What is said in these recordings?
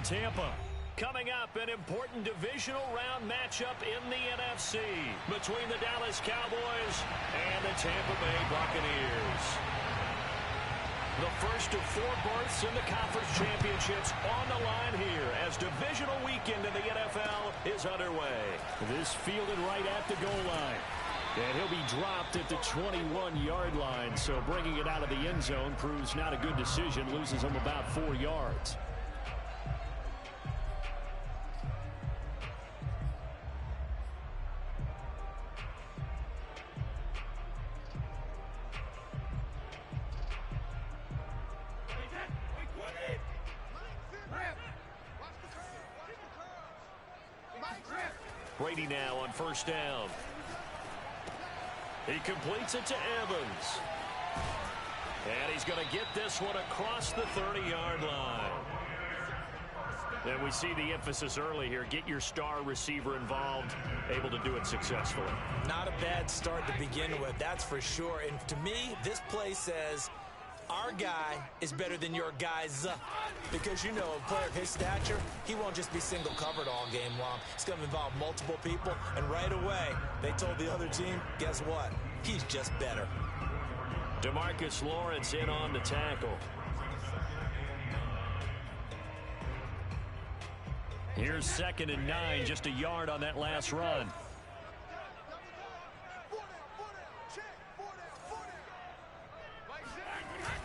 Tampa. Coming up, an important divisional round matchup in the NFC between the Dallas Cowboys and the Tampa Bay Buccaneers. The first of 4 berths in the conference championships on the line here as divisional weekend in the NFL is underway. This fielded right at the goal line. And he'll be dropped at the 21-yard line, so bringing it out of the end zone proves not a good decision, loses him about 4 yards. Brady now on first down. He completes it to Evans. And he's going to get this one across the 30-yard line. And we see the emphasis early here. Get your star receiver involved, able to do it successfully. Not a bad start to begin with, that's for sure. And to me, this play says our guy is better than your guys. Because, you know, a player of his stature, he won't just be single covered all game long. It's going to involve multiple people. And right away, they told the other team, guess what? He's just better. DeMarcus Lawrence in on the tackle. Here's 2nd and 9, just a yard on that last run.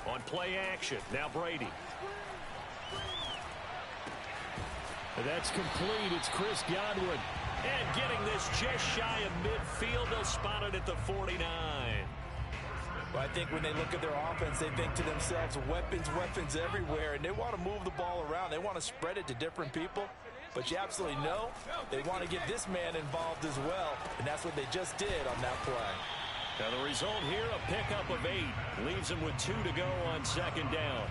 On play action, now Brady. That's complete. It's Chris Godwin. And getting this just shy of midfield, they'll spot it at the 49. Well, I think when they look at their offense, they think to themselves, weapons, weapons everywhere, and they want to move the ball around. They want to spread it to different people. But you absolutely know they want to get this man involved as well, and that's what they just did on that play. Now the result here, a pickup of 8. Leaves him with 2 to go on 2nd down.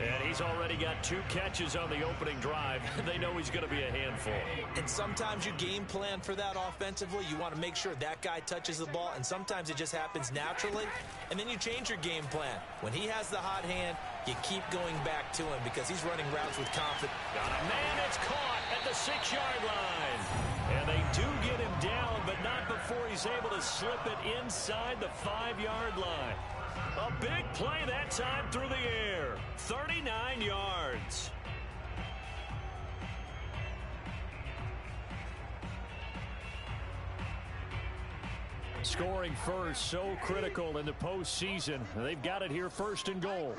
And he's already got 2 catches on the opening drive. They know he's going to be a handful. And sometimes you game plan for that offensively. You want to make sure that guy touches the ball, and sometimes it just happens naturally. And then you change your game plan. When he has the hot hand, you keep going back to him because he's running routes with confidence. Got a man that's caught at the 6-yard line. And they do get him down, but not before he's able to slip it inside the 5-yard line. A big play that time through the air. 39 yards. Scoring first, so critical in the postseason. They've got it here, 1st and goal.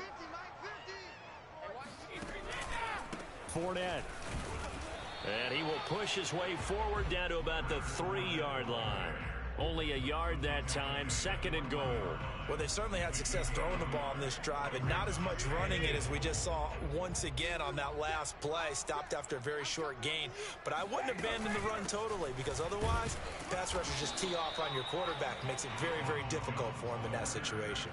Fournette. And he will push his way forward down to about the 3-yard line. Only a yard that time, 2nd and goal. Well, they certainly had success throwing the ball on this drive, and not as much running it as we just saw once again on that last play. Stopped after a very short gain. But I wouldn't abandon the run totally, because otherwise, pass rushers just tee off on your quarterback. Makes it very, very difficult for him in that situation.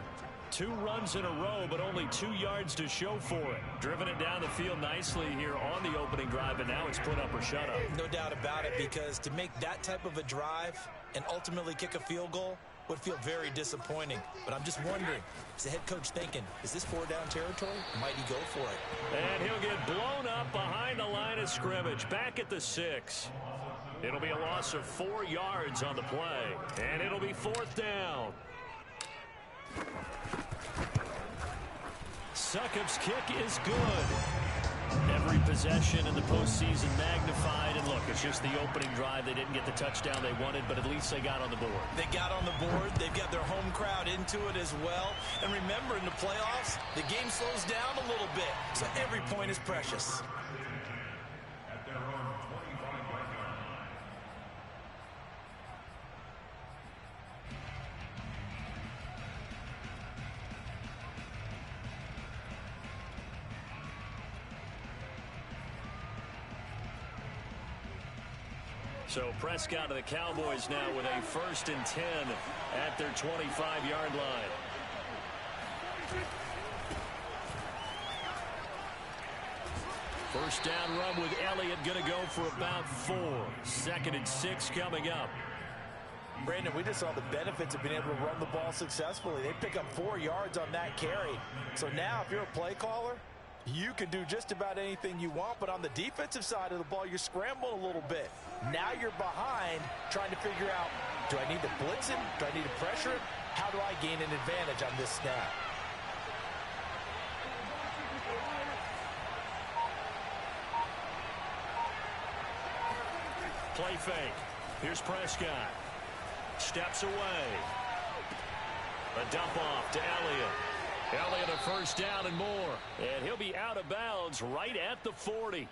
2 runs in a row, but only 2 yards to show for it. Driven it down the field nicely here on the opening drive, and now it's put up or shut up. No doubt about it, because to make that type of a drive and ultimately kick a field goal would feel very disappointing. But I'm just wondering, is the head coach thinking, is this 4-down territory? Might he go for it? And he'll get blown up behind the line of scrimmage, back at the 6. It'll be a loss of 4 yards on the play, and it'll be 4th down. Succop's kick is good. Every possession in the postseason magnified. And look, it's just the opening drive. They didn't get the touchdown they wanted, but at least they got on the board. They got on the board. They've got their home crowd into it as well. And remember, in the playoffs, the game slows down a little bit. So every point is precious. So Prescott of the Cowboys now with a 1st and 10 at their 25-yard line. First down run with Elliott, going to go for about 4. 2nd and 6 coming up. Brandon, we just saw the benefits of being able to run the ball successfully. They pick up 4 yards on that carry. So now if you're a play caller, You can do just about anything you want, but on the defensive side of the ball, you're scrambling a little bit. Now you're behind, trying to figure out, do I need to blitz him? Do I need to pressure him? How do I gain an advantage on this snap? Play fake. Here's Prescott. Steps away. A dump off to Elliott. Elliott a first down and more. And he'll be out of bounds right at the 40.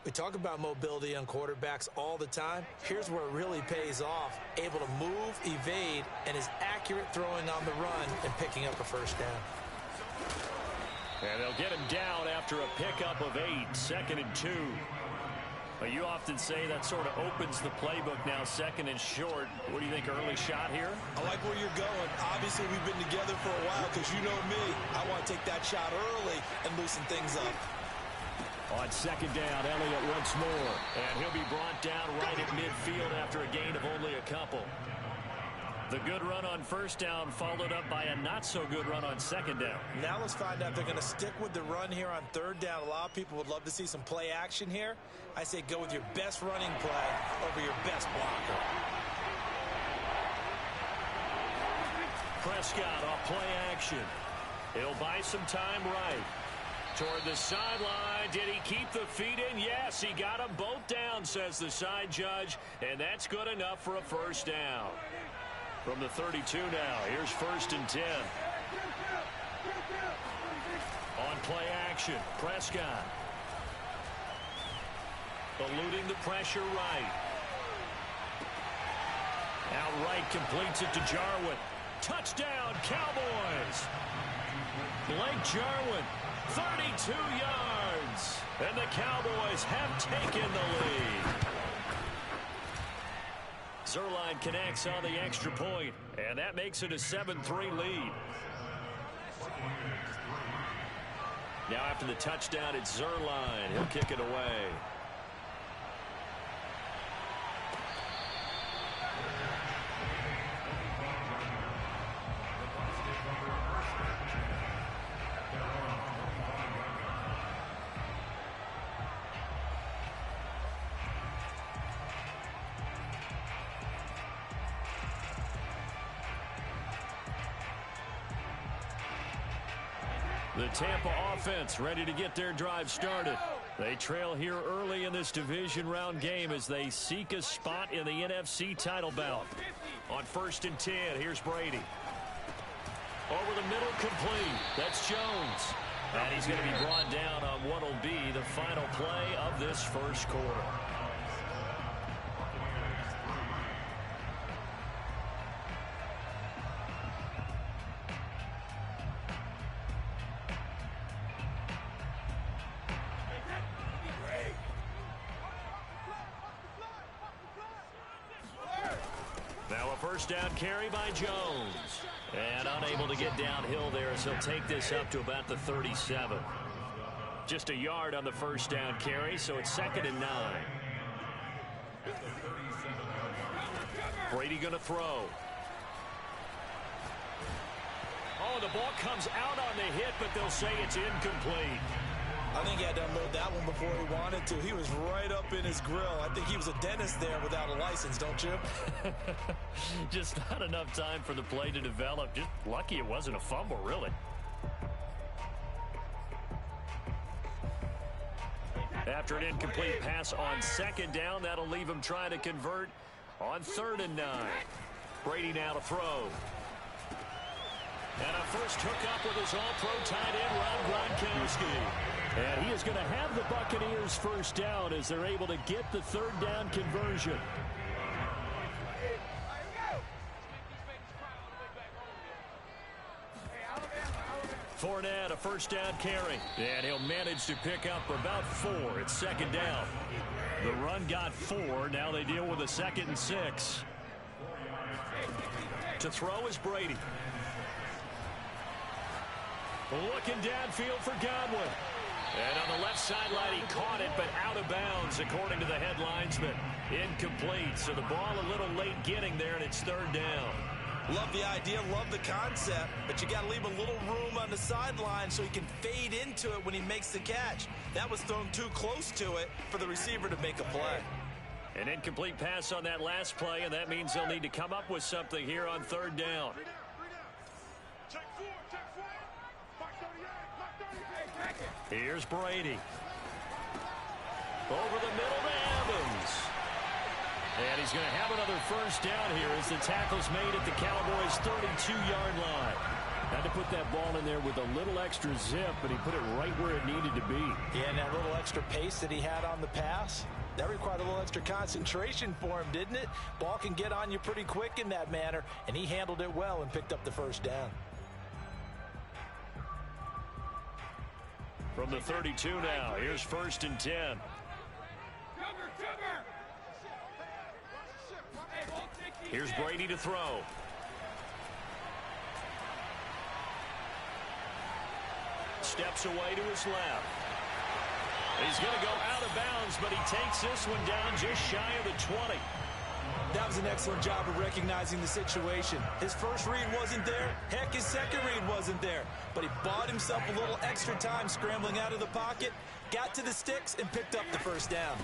We talk about mobility on quarterbacks all the time. Here's where it really pays off. Able to move, evade, and is accurate throwing on the run and picking up a first down. And they'll get him down after a pickup of 8, 2nd and 2. You often say that sort of opens the playbook now, 2nd and short. What do you think, early shot here? I like where you're going. Obviously, we've been together for a while because you know me. I want to take that shot early and loosen things up. On 2nd down, Elliott once more. And he'll be brought down right at midfield after a gain of only a couple. The good run on 1st down followed up by a not-so-good run on 2nd down. Now let's find out if they're going to stick with the run here on 3rd down. A lot of people would love to see some play action here. I say go with your best running play over your best blocker. Prescott off play action. He'll buy some time right. Toward the sideline. Did he keep the feet in? Yes, he got them both down, says the side judge. And that's good enough for a first down. From the 32 now, here's 1st and 10. On play action, Prescott. Eluding the pressure right. Now Wright completes it to Jarwin. Touchdown, Cowboys! Blake Jarwin, 32 yards. And the Cowboys have taken the lead. Zuerlein connects on the extra point, and that makes it a 7-3 lead. Now after the touchdown, it's Zuerlein. He'll kick it away. The Tampa offense ready to get their drive started. They trail here early in this division round game as they seek a spot in the NFC title bout. On 1st and 10, here's Brady. Over the middle, complete. That's Jones. And he's going to be brought down on what will be the final play of this first quarter. First down carry by Jones. And unable to get downhill there as he'll take this up to about the 37. Just a yard on the first down carry, so it's 2nd and 9. Brady going to throw. Oh, the ball comes out on the hit, but they'll say it's incomplete. I think he had to unload that one before he wanted to. He was right up in his grill. I think he was a dentist there without a license, don't you? Just not enough time for the play to develop. Just lucky it wasn't a fumble, really. After an incomplete pass on 2nd down, that'll leave him trying to convert on 3rd and 9. Brady now to throw. And a first hookup with his all-pro tight end, Rob Gronkowski. And he is going to have the Buccaneers first down as they're able to get the 3rd down conversion. Fournette, a first down carry. And he'll manage to pick up about 4. It's 2nd down. The run got 4. Now they deal with a 2nd and 6. To throw is Brady. Looking downfield for Godwin. And on the left sideline, he caught it, but out of bounds, according to the headlines, but incomplete. So the ball a little late getting there, and it's 3rd down. Love the idea, love the concept, but you got to leave a little room on the sideline so he can fade into it when he makes the catch. That was thrown too close to it for the receiver to make a play. An incomplete pass on that last play, and that means they'll need to come up with something here on third down. Here's Brady. Over the middle to Evans. And he's going to have another first down here as the tackle's made at the Cowboys' 32-yard line. Had to put that ball in there with a little extra zip, but he put it right where it needed to be. Yeah, and that little extra pace that he had on the pass, that required a little extra concentration for him, didn't it? Ball can get on you pretty quick in that manner, and he handled it well and picked up the first down. From the 32 now, here's 1st and 10. Here's Brady to throw. Steps away to his left. He's going to go out of bounds, but he takes this one down just shy of the 20. That was an excellent job of recognizing the situation. His first read wasn't there. Heck, his second read wasn't there. But he bought himself a little extra time scrambling out of the pocket, got to the sticks, and picked up the first down.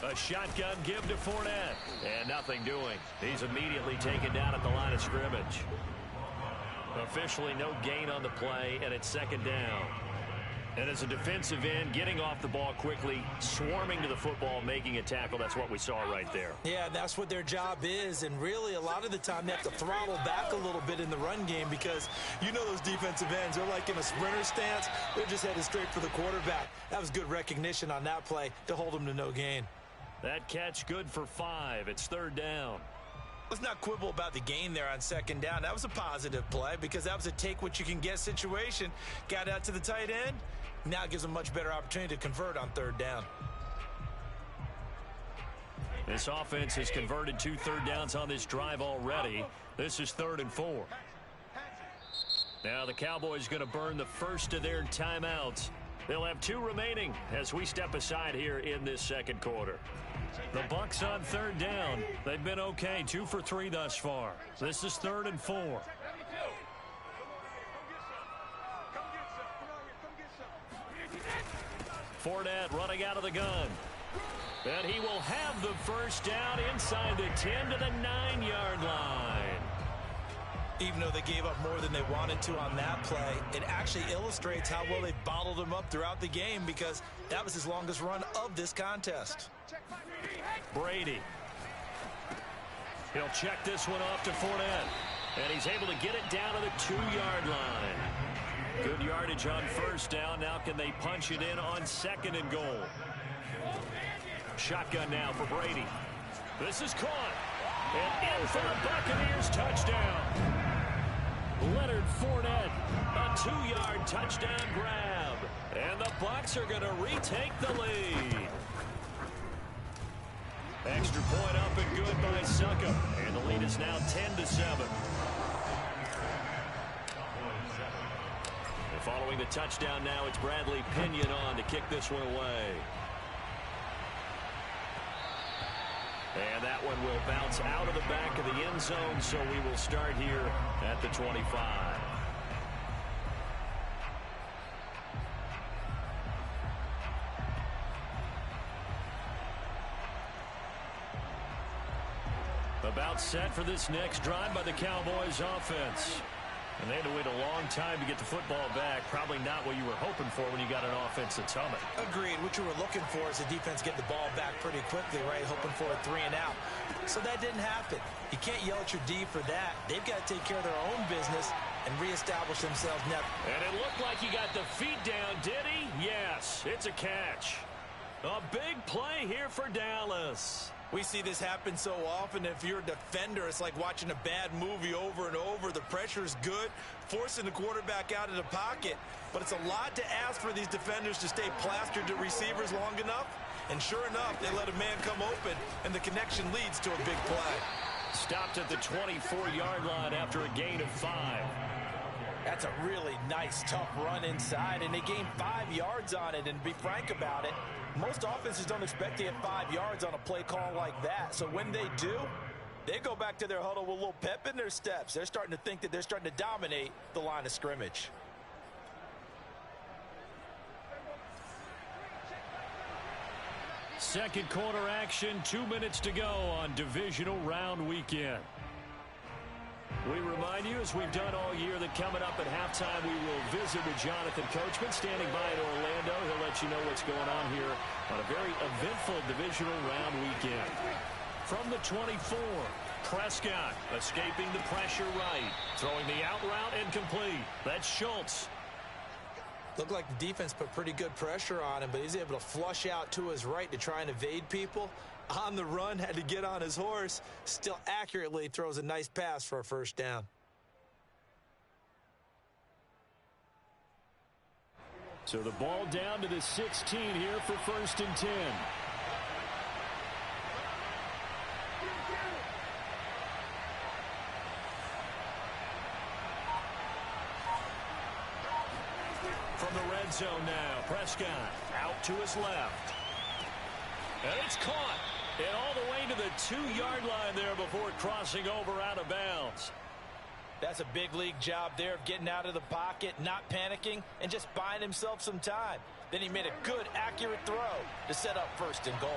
A shotgun give to Fournette. And nothing doing. He's immediately taken down at the line of scrimmage. Officially no gain on the play, and it's 2nd down. And as a defensive end, getting off the ball quickly, swarming to the football, making a tackle, that's what we saw right there. Yeah, that's what their job is, and really a lot of the time they have to throttle back a little bit in the run game because you know those defensive ends, they're like in a sprinter stance. They're just headed straight for the quarterback. That was good recognition on that play to hold them to no gain. That catch good for 5. It's 3rd down. Let's not quibble about the gain there on 2nd down. That was a positive play because that was a take-what-you-can-get situation. Got out to the tight end. Now it gives them a much better opportunity to convert on 3rd down. This offense has converted 2 third downs on this drive already. This is 3rd and 4. Now the Cowboys going to burn the first of their timeouts. They'll have 2 remaining as we step aside here in this 2nd quarter. The Bucs on 3rd down. They've been okay, 2 for 3 thus far. This is 3rd and 4. Fournette running out of the gun. And he will have the first down inside the 10 to the 9-yard line. Even though they gave up more than they wanted to on that play, it actually illustrates how well they bottled him up throughout the game because that was his longest run of this contest. Brady. He'll check this one off to Fournette. And he's able to get it down to the 2-yard line. Good yardage on 1st down. Now can they punch it in on 2nd and goal? Shotgun now for Brady. This is caught. And in for the Buccaneers touchdown. Leonard Fournette, a 2-yard touchdown grab. And the Bucs are going to retake the lead. Extra point up and good by Succop. And the lead is now 10-7. Following the touchdown now, it's Bradley Pinion on to kick this one away. And that one will bounce out of the back of the end zone, so we will start here at the 25. About set for this next drive by the Cowboys offense. And they had to wait a long time to get the football back. Probably not what you were hoping for when you got an offense that's humming. Agreed. What you were looking for is the defense get the ball back pretty quickly, right? Hoping for a 3 and out. So that didn't happen. You can't yell at your D for that. They've got to take care of their own business and reestablish themselves now. And it looked like he got the feet down, did he? Yes, it's a catch. A big play here for Dallas. We see this happen so often. If you're a defender, it's like watching a bad movie over and over. The pressure is good, forcing the quarterback out of the pocket. But it's a lot to ask for these defenders to stay plastered to receivers long enough. And sure enough, they let a man come open, and the connection leads to a big play. Stopped at the 24-yard line after a gain of 5. That's a really nice, tough run inside, and they gained 5 yards on it. And to be frank about it, most offenses don't expect to get 5 yards on a play call like that. So when they do, They go back to their huddle with a little pep in their steps. They're starting to think that they're starting to dominate the line of scrimmage. Second quarter action, 2 minutes to go on divisional round weekend. We remind you, as we've done all year, that coming up at halftime, we will visit with Jonathan Coachman standing by in Orlando. He'll let you know what's going on here on a very eventful divisional round weekend. From the 24, Prescott escaping the pressure right, throwing the out route incomplete. That's Schultz. Looked like the defense put pretty good pressure on him, but he's able to flush out to his right to try and evade people. On the run, had to get on his horse. Still accurately throws a nice pass for a first down. So the ball down to the 16 here for 1st and 10. From the red zone now, Prescott out to his left. And it's caught. And all the way to the 2-yard line there before crossing over out of bounds. That's a big league job there of getting out of the pocket, not panicking, and just buying himself some time. Then he made a good, accurate throw to set up 1st and goal.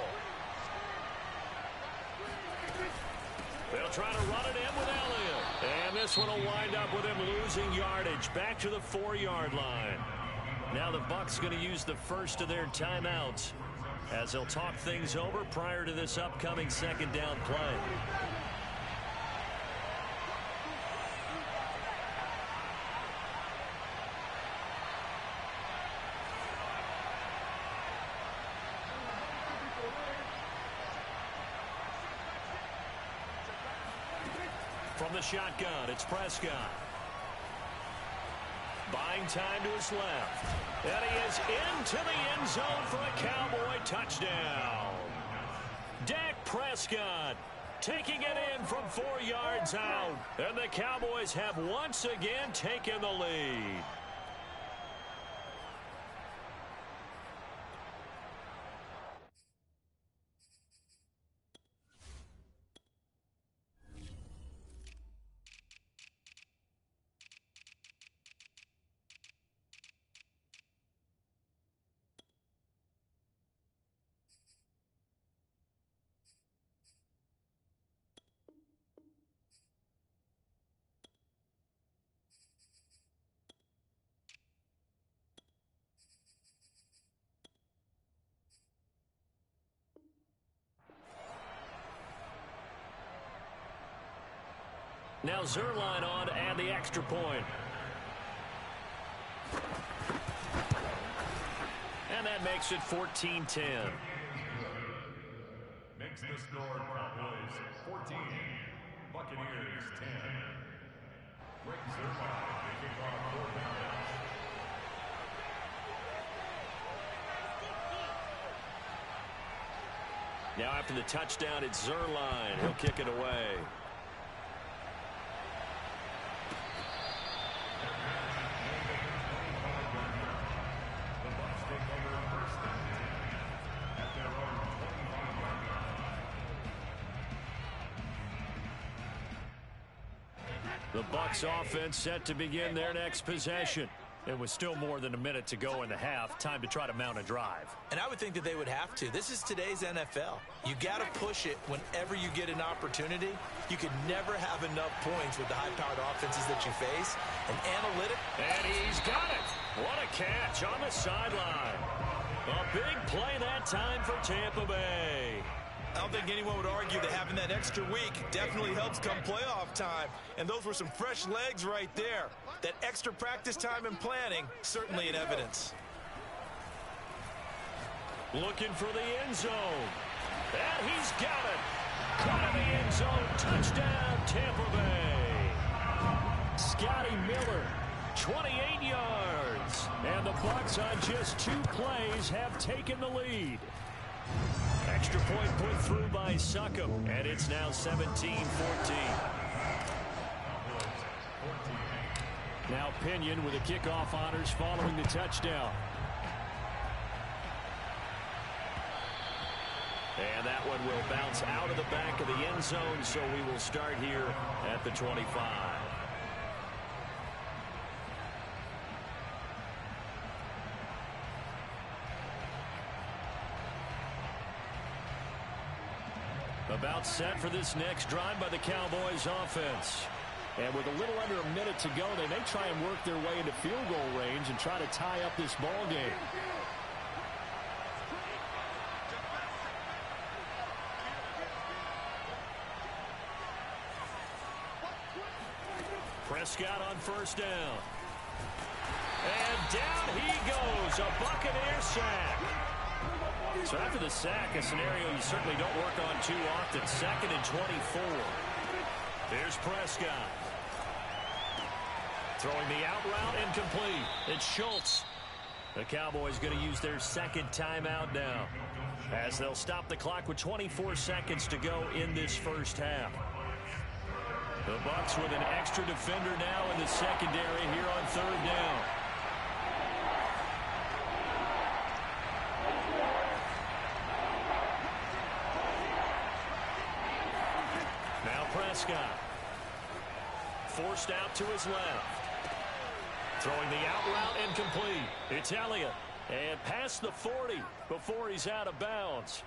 They'll try to run it in with Elliott. And this one will wind up with him losing yardage back to the 4-yard line. Now the Bucs going to use the first of their timeouts as they'll talk things over prior to this upcoming 2nd down play. From the shotgun, it's Prescott. Buying time to his left. And he is into the end zone for a Cowboy touchdown. Dak Prescott taking it in from 4 yards out. And the Cowboys have once again taken the lead. Now Zuerlein on and the extra point. And that makes it 14-10. Makes the score Cowboys 14, Buccaneers 10. Greg Zuerlein, the kickoff for the match. Now after the touchdown, it's Zuerlein. He'll kick it away. The Bucs offense set to begin their next possession. It was still more than a minute to go in the half. Time to try to mount a drive. And I would think that they would have to. This is today's NFL. You got to push it whenever you get an opportunity. You could never have enough points with the high-powered offenses that you face. And analytic. And he's got it. What a catch on the sideline. A big play that time for Tampa Bay. I don't think anyone would argue that having that extra week definitely helps come playoff time. And those were some fresh legs right there. That extra practice time and planning, certainly in evidence. Looking for the end zone. And he's got it. Caught in the end zone. Touchdown, Tampa Bay. Scotty Miller, 28 yards. And the Bucs on just 2 plays have taken the lead. Extra point put through by Succop, and it's now 17-14. Now Pinion with the kickoff honors following the touchdown. And that one will bounce out of the back of the end zone, so we will start here at the 25. About set for this next drive by the Cowboys offense. And with a little under a minute to go, they may try and work their way into field goal range and try to tie up this ball game. Prescott on first down. And down he goes. A Buccaneer sack. So after the sack, a scenario you certainly don't work on too often. 2nd and 24. Here's Prescott. Throwing the out route, incomplete. It's Schultz. The Cowboys going to use their second timeout now, as they'll stop the clock with 24 seconds to go in this first half. The Bucs with an extra defender now in the secondary here on 3rd down. Now Prescott. Forced out to his left. Throwing the out route, incomplete. It's Elliott. And past the 40 before he's out of bounds.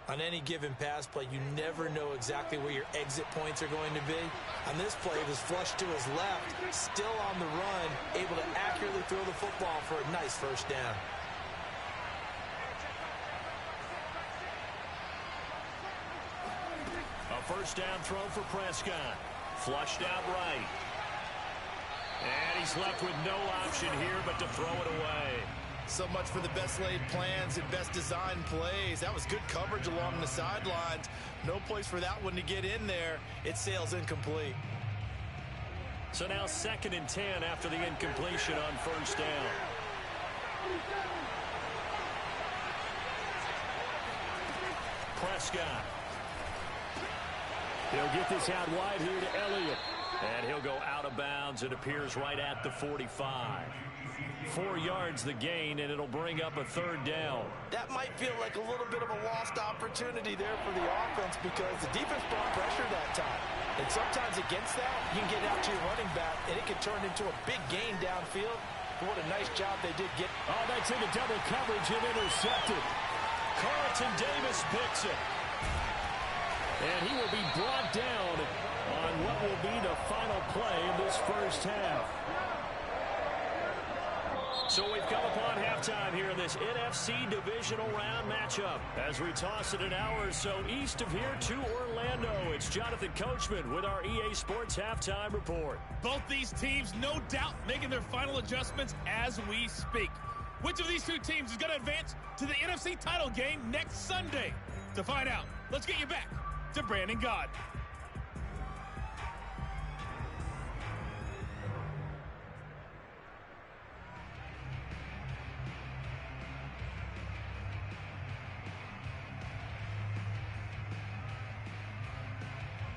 On any given pass play, you never know exactly where your exit points are going to be. On this play, it was flushed to his left, still on the run, able to accurately throw the football for a nice first down. A first down throw for Prescott. Flushed out right. And he's left with no option here but to throw it away. So much for the best laid plans and best designed plays. That was good coverage along the sidelines. No place for that one to get in there. It sails incomplete. So now 2nd and 10 after the incompletion on first down. Prescott. He'll get this out wide here to Elliott. And he'll go out of bounds. It appears right at the 45. 4 yards the gain, and it'll bring up a 3rd down. That might feel like a little bit of a lost opportunity there for the offense because the defense brought pressure that time. And sometimes against that, you can get out to your running back, and it can turn into a big gain downfield. But what a nice job they did get. Oh, that's into double coverage and intercepted. Carlton Davis picks it. And he will be brought down on what will be the final play of this first half. So we've come upon halftime here in this NFC divisional round matchup. As we toss it an hour or so east of here to Orlando, it's Jonathan Coachman with our EA Sports Halftime Report. Both these teams, no doubt, making their final adjustments as we speak. Which of these two teams is going to advance to the NFC title game next Sunday? To find out, let's get you back to Brandon Gaudin.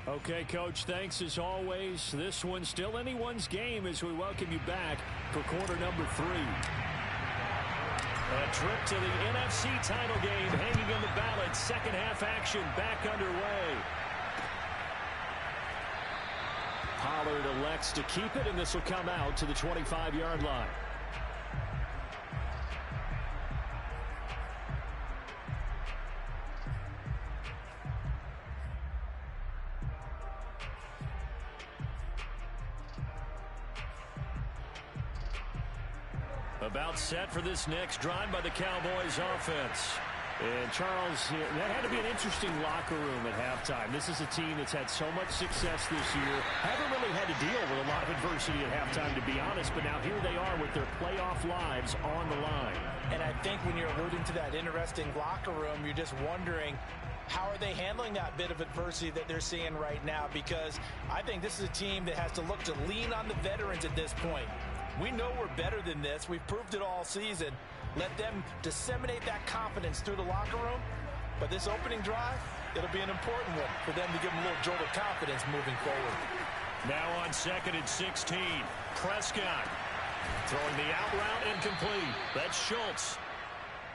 Okay, Coach, thanks as always. This one's still anyone's game as we welcome you back for quarter number 3. A trip to the NFC title game hanging in the balance. Second half action back underway. Pollard elects to keep it, and this will come out to the 25-yard line. About set for this next drive by the Cowboys offense. And Charles, that had to be an interesting locker room at halftime. This is a team that's had so much success this year. Haven't really had to deal with a lot of adversity at halftime, to be honest. But now here they are with their playoff lives on the line. And I think when you're alluding to that interesting locker room, you're just wondering, how are they handling that bit of adversity that they're seeing right now? Because I think this is a team that has to look to lean on the veterans at this point. We know we're better than this. We've proved it all season. Let them disseminate that confidence through the locker room. But this opening drive, it'll be an important one for them to give them a little jolt of confidence moving forward. Now on 2nd and 16, Prescott throwing the out route incomplete. That's Schultz.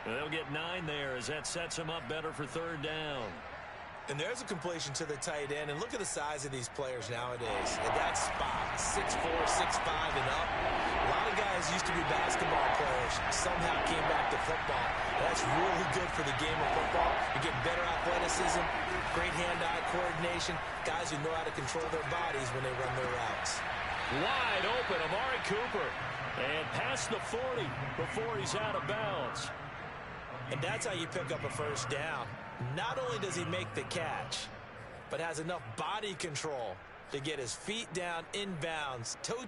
They'll get 9 there as that sets them up better for third down. And there's a completion to the tight end. And look at the size of these players nowadays. At that spot, 6'4", 6'5", and up. A lot of guys used to be basketball players. Somehow came back to football. That's really good for the game of football. You get better athleticism, great hand-eye coordination. Guys who know how to control their bodies when they run their routes. Wide open, Amari Cooper. And past the 40 before he's out of bounds. And that's how you pick up a first down. Not only does he make the catch, but has enough body control to get his feet down inbounds, toe